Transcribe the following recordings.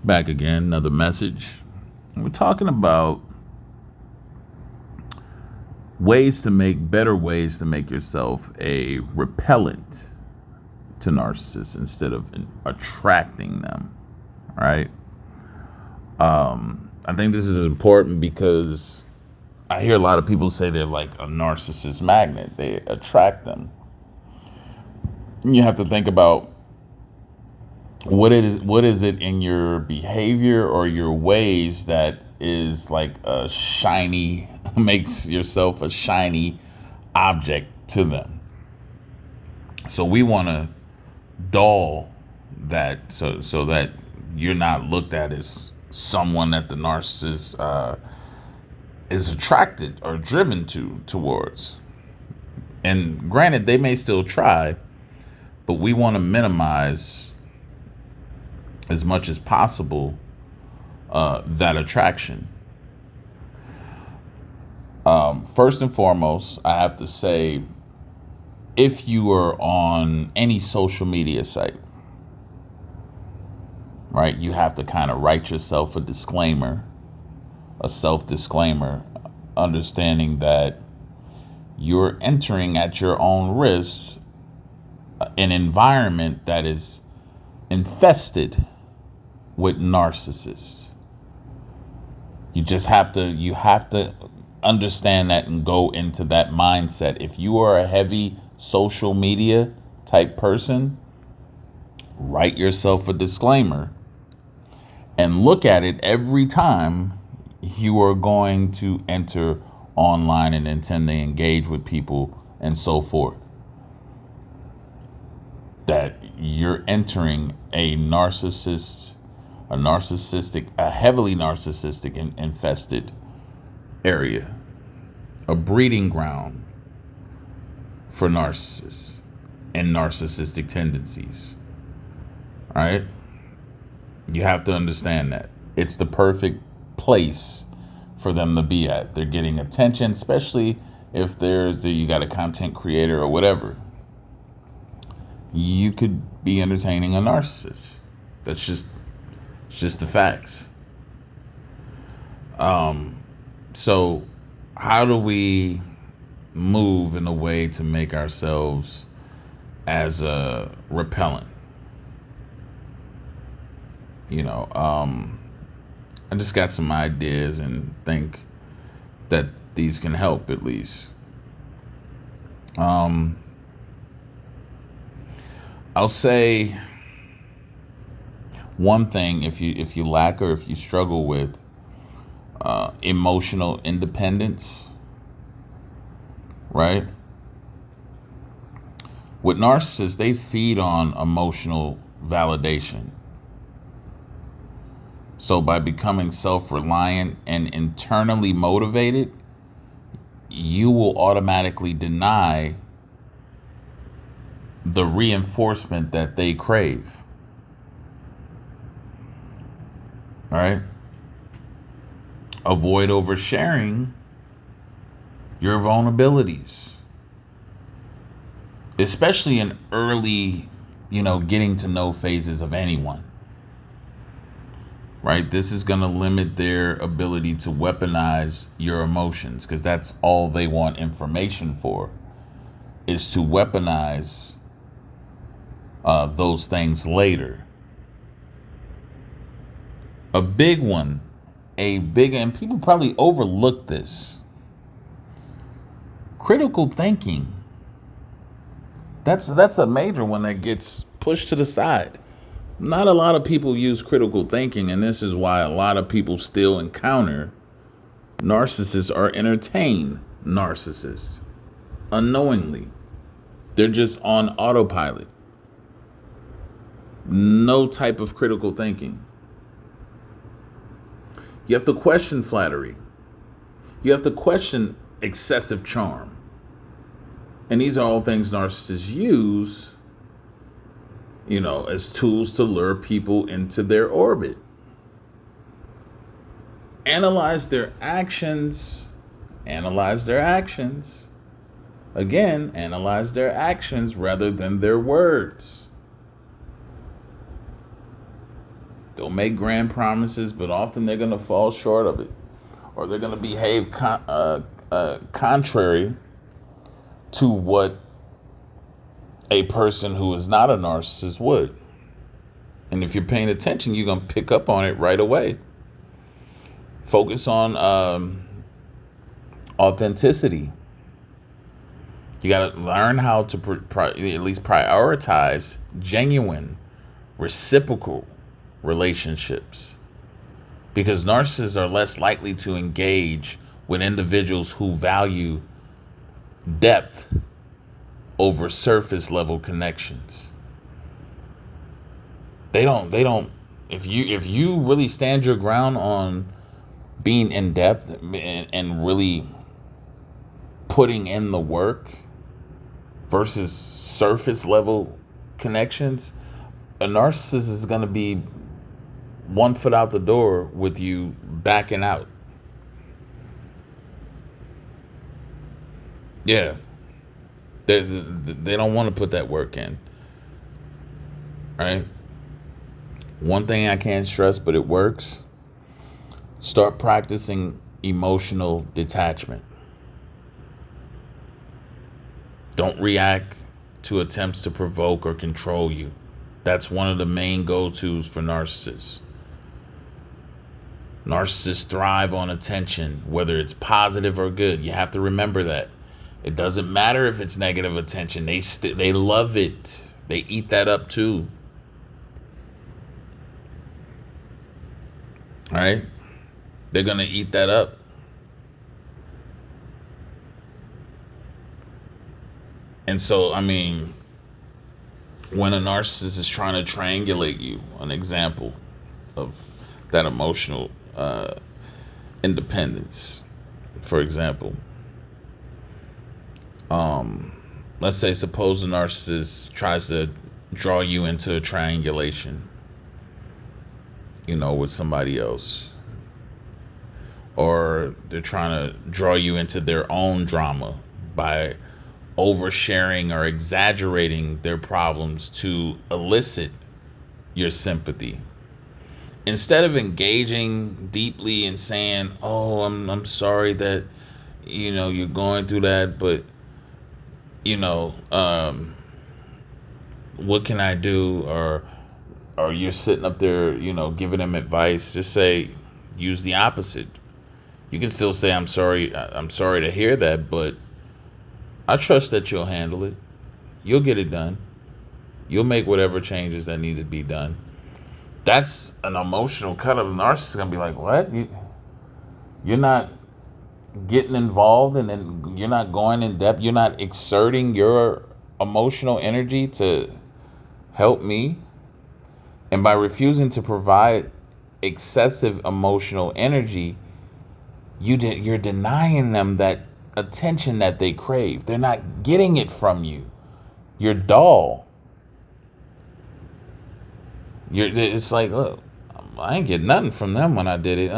Back again, another message. We're talking about better ways to make yourself a repellent to narcissists instead of attracting them, right? I think this is important because I hear a lot of people say they're like a narcissist magnet. They attract them. And you have to think about what is it in your behavior or your ways that is like a shiny makes yourself a shiny object to them. So we want to dull that so that you're not looked at as someone that the narcissist is attracted or driven towards. And granted, they may still try, but we want to minimize as much as possible that attraction. First and foremost, I have to say, if you are on any social media site, right, you have to kind of write yourself a disclaimer, a self disclaimer, understanding that you're entering at your own risk an environment that is infested with narcissists. You have to understand that and go into that mindset. If you are a heavy social media type person, write yourself a disclaimer and look at it every time you are going to enter online and intend to engage with people and so forth. That you're entering a heavily narcissistic and infested area, a breeding ground for narcissists and narcissistic tendencies. All right? You have to understand that it's the perfect place for them to be at. They're getting attention, especially if you got a content creator or whatever. You could be entertaining a narcissist. That's just the facts. So how do we move in a way to make ourselves as a repellent? I just got some ideas and think that these can help at least. I'll say one thing: if you lack or if you struggle with emotional independence, right? With narcissists, they feed on emotional validation. So by becoming self-reliant and internally motivated, you will automatically deny the reinforcement that they crave. All right? Avoid oversharing your vulnerabilities, especially in early, getting to know phases of anyone. Right? This is going to limit their ability to weaponize your emotions because that's all they want information for, is to weaponize those things later. A big one, and people probably overlook this. Critical thinking. That's a major one that gets pushed to the side. Not a lot of people use critical thinking, and this is why a lot of people still encounter narcissists or entertain narcissists unknowingly. They're just on autopilot. No type of critical thinking. You have to question flattery. You have to question excessive charm. And these are all things narcissists use, as tools to lure people into their orbit. Analyze their actions. Analyze their actions. Again, analyze their actions rather than their words. They'll make grand promises, but often they're going to fall short of it, or they're going to behave contrary to what a person who is not a narcissist would. And if you're paying attention, you're going to pick up on it right away. Focus on authenticity. You got to learn how to at least prioritize genuine, reciprocal relationships. Because narcissists are less likely to engage with individuals who value depth over surface level connections. They don't if you really stand your ground on being in depth and really putting in the work versus surface level connections, a narcissist is going to be 1 foot out the door with you backing out. Yeah, they don't want to put that work in, right? One thing I can't stress, but it works. Start practicing emotional detachment. Don't react to attempts to provoke or control you. That's one of the main go-tos for narcissists. Narcissists thrive on attention, whether it's positive or good. You have to remember that. It doesn't matter if it's negative attention. They love it. They eat that up too. All right? They're going to eat that up. And so, I mean, when a narcissist is trying to triangulate you, an example of that emotional independence, for example, let's say, suppose a narcissist tries to draw you into a triangulation, with somebody else. Or they're trying to draw you into their own drama by oversharing or exaggerating their problems to elicit your sympathy. Instead of engaging deeply and saying, "Oh, I'm sorry that you're going through that, but what can I do?" or you're sitting up there, giving them advice, just use the opposite. You can still say, I'm sorry to hear that, but I trust that you'll handle it. You'll get it done. You'll make whatever changes that need to be done." That's an emotional cut of the narcissist going to be like, "What? You're not getting involved, and then you're not going in depth. You're not exerting your emotional energy to help me." And by refusing to provide excessive emotional energy, you're denying them that attention that they crave. They're not getting it from you. You're dull. It's like, look, I ain't get nothing from them when I did it.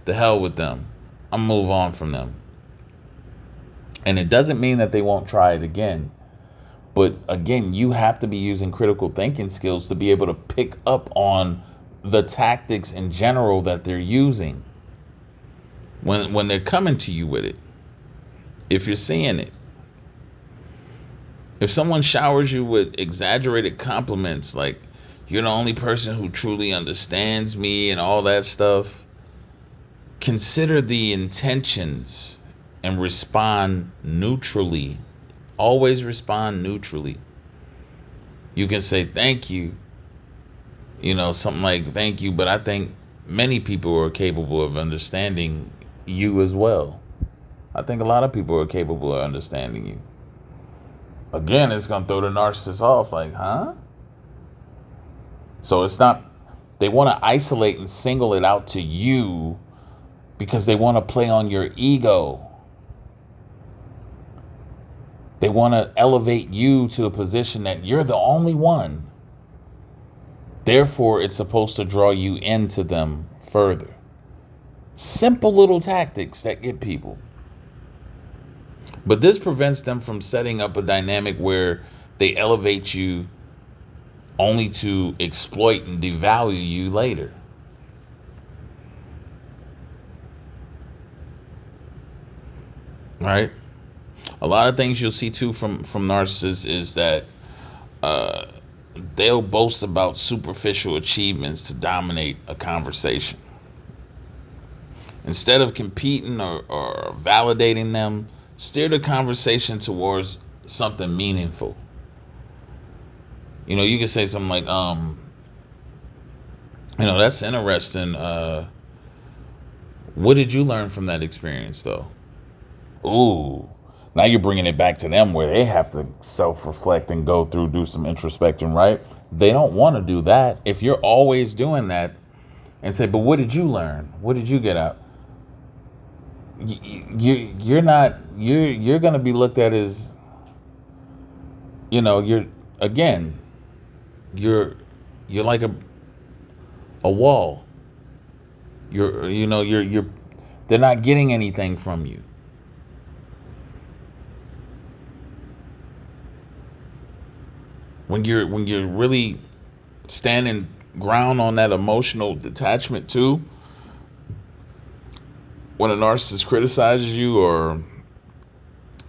The hell with them. I'll move on from them. And it doesn't mean that they won't try it again. But again, you have to be using critical thinking skills to be able to pick up on the tactics in general that they're using when they're coming to you with it. If you're seeing it. If someone showers you with exaggerated compliments, like you're the only person who truly understands me and all that stuff, consider the intentions and respond neutrally. Always respond neutrally. You can say thank you, something like thank you, but I think many people are capable of understanding you as well. I think a lot of people are capable of understanding you. Again, it's going to throw the narcissist off like, huh? So it's not, they want to isolate and single it out to you because they want to play on your ego. They want to elevate you to a position that you're the only one. Therefore, it's supposed to draw you into them further. Simple little tactics that get people. But this prevents them from setting up a dynamic where they elevate you only to exploit and devalue you later. Right? A lot of things you'll see too from narcissists is that they'll boast about superficial achievements to dominate a conversation. Instead of competing or validating them, steer the conversation towards something meaningful. You can say something like, that's interesting. What did you learn from that experience, though? Ooh, now you're bringing it back to them where they have to self-reflect and go through, do some introspection, right? They don't want to do that. If you're always doing that and say, but what did you learn? What did you get out? You're not, you're going to be looked at as, you're, again, you're, you're like a wall. They're not getting anything from you. When you're really standing ground on that emotional detachment too, when a narcissist criticizes you or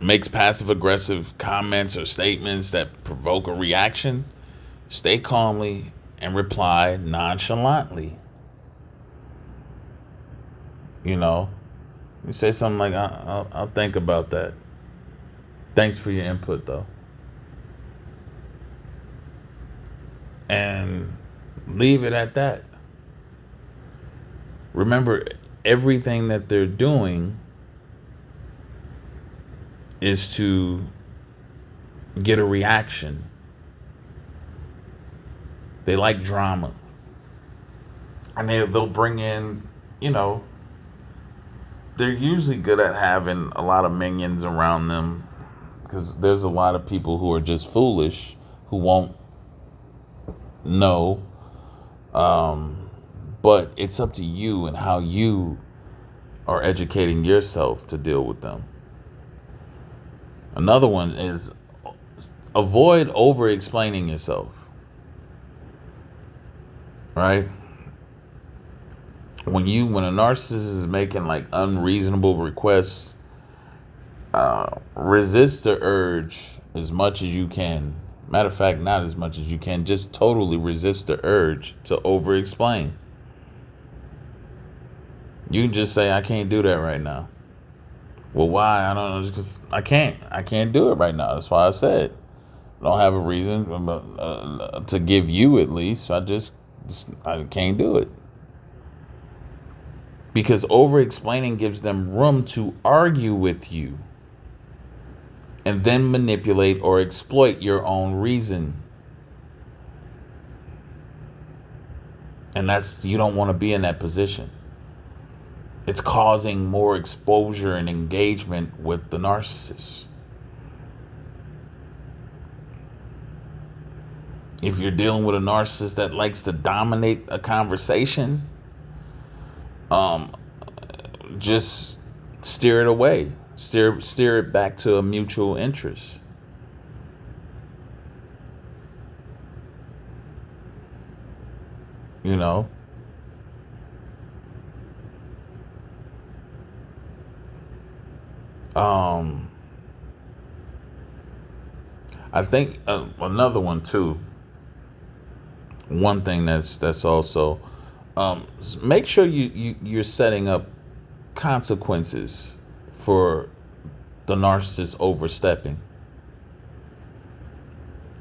makes passive aggressive comments or statements that provoke a reaction, stay calmly and reply nonchalantly. You say something like, I'll think about that. Thanks for your input, though. And leave it at that. Remember, everything that they're doing is to get a reaction. They like drama. And they'll bring in, they're usually good at having a lot of minions around them because there's a lot of people who are just foolish who won't know. But it's up to you and how you are educating yourself to deal with them. Another one is avoid over explaining yourself. Right? When a narcissist is making like unreasonable requests, resist the urge as much as you can. Matter of fact, not as much as you can. Just totally resist the urge to over explain. You can just say, I can't do that right now. Well, why? I don't know. Just 'cause I can't. I can't do it right now. That's why I said. I don't have a reason to give you at least. I can't do it. Because over explaining gives them room to argue with you and then manipulate or exploit your own reason. And you don't want to be in that position. It's causing more exposure and engagement with the narcissist. If you're dealing with a narcissist that likes to dominate a conversation, just steer it away. Steer it back to a mutual interest. You know? I think another one too. One thing that's also make sure you're setting up consequences for the narcissist overstepping.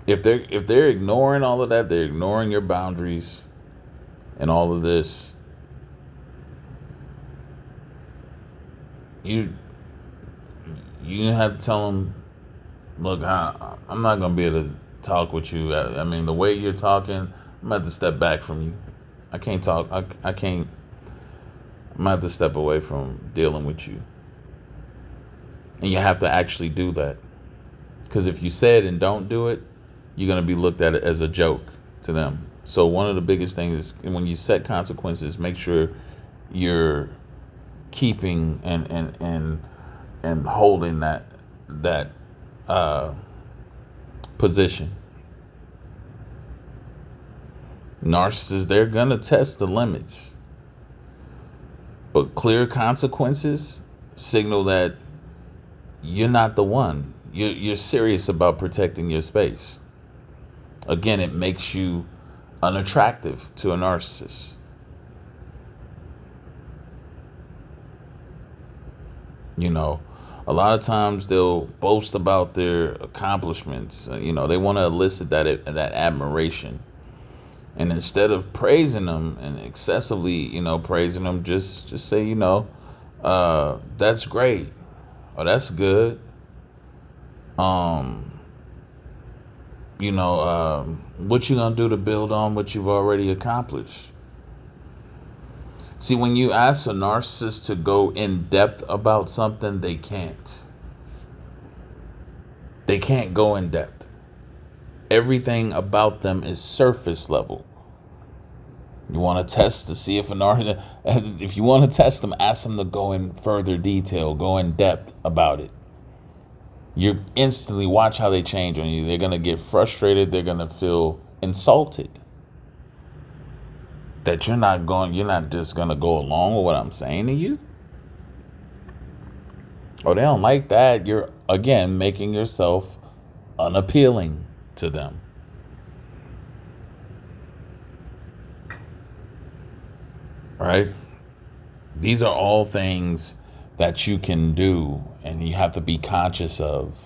If they're ignoring all of that, they're ignoring your boundaries and all of this. You you have to tell them, look, I'm not gonna be able to talk with you. I mean, the way you're talking, I'm gonna have to step back from you. I can't talk. I can't. I'm gonna have to step away from dealing with you. And you have to actually do that. Because if you say it and don't do it, you're gonna be looked at it as a joke to them. So one of the biggest things is when you set consequences, make sure you're keeping and holding that position. Narcissists, they're going to test the limits, but clear consequences signal that you're not the one. You're serious about protecting your space. Again, it makes you unattractive to a narcissist. You know, a lot of times they'll boast about their accomplishments. They want to elicit that admiration. And instead of praising them and excessively, praising them, just say, that's great or that's good. Um, what you gonna do to build on what you've already accomplished? See, when you ask a narcissist to go in depth about something, they can't. They can't go in depth. Everything about them is surface level. You want to test to see if if you want to test them, ask them to go in further detail, go in depth about it. You instantly watch how they change on you. They're going to get frustrated. They're going to feel insulted that you're not just going to go along with what I'm saying to you. Or they don't like that. You're, again, making yourself unappealing to them. Right? These are all things that you can do and you have to be conscious of.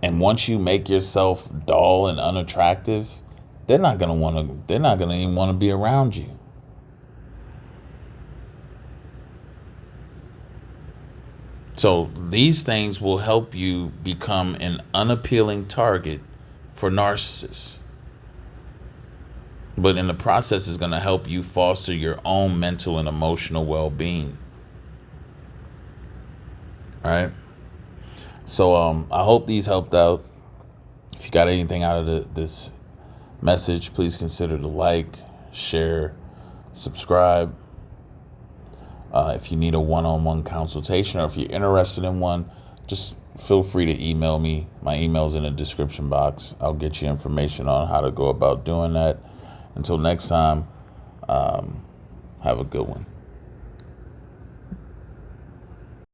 And once you make yourself dull and unattractive, they're not going to even want to be around you. So these things will help you become an unappealing target for narcissists. But in the process, is going to help you foster your own mental and emotional well-being. Right? So I hope these helped out. If you got anything out of this message, please consider to like, share, subscribe. If you need a one-on-one consultation or if you're interested in one, just feel free to email me. My email's in the description box. I'll get you information on how to go about doing that. Until next time, have a good one.